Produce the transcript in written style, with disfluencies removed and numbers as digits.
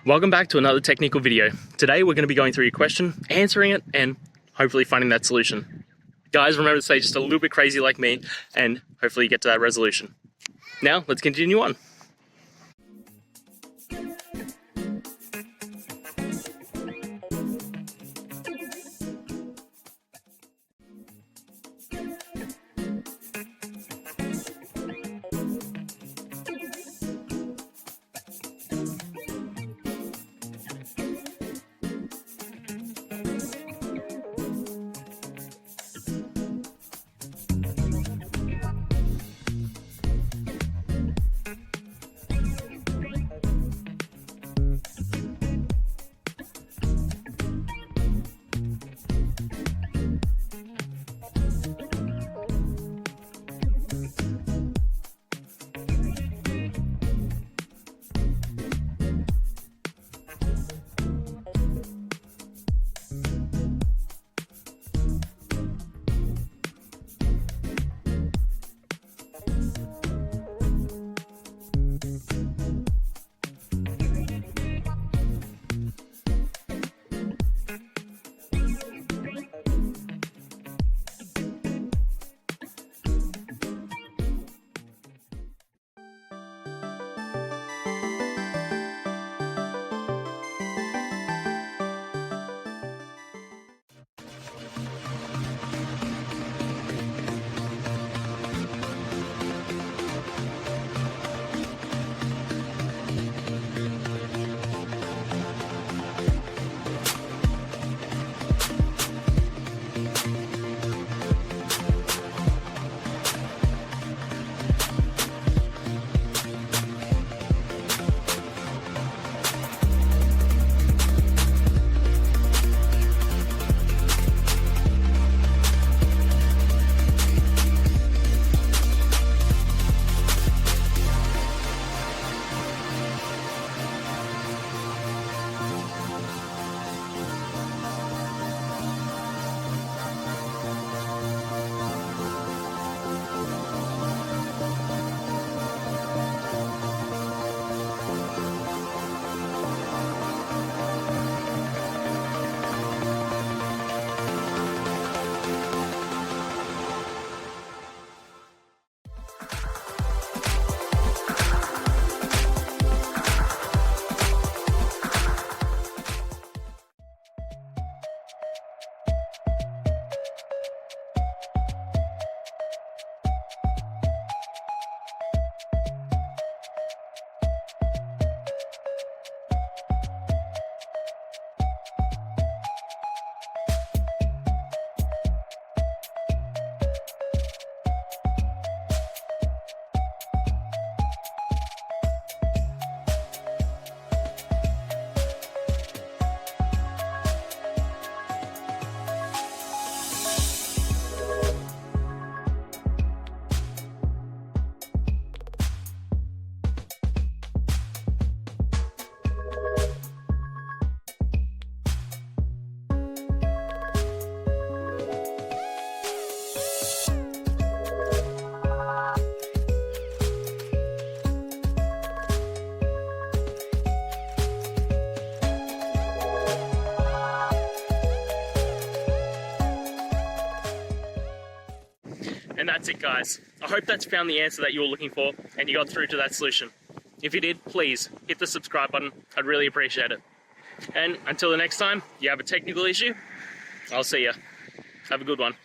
Welcome back to another technical video. Today we're going to be going through your question, answering it, and hopefully finding that solution. Guys, remember to stay just a little bit crazy like me, and hopefully get to that resolution. Now, let's continue on. And that's it, guys. I hope that's found the answer that you were looking for and you got through to that solution. If you did, please hit the subscribe button. I'd really appreciate it. And until the next time you have a technical issue, I'll see ya. Have a good one.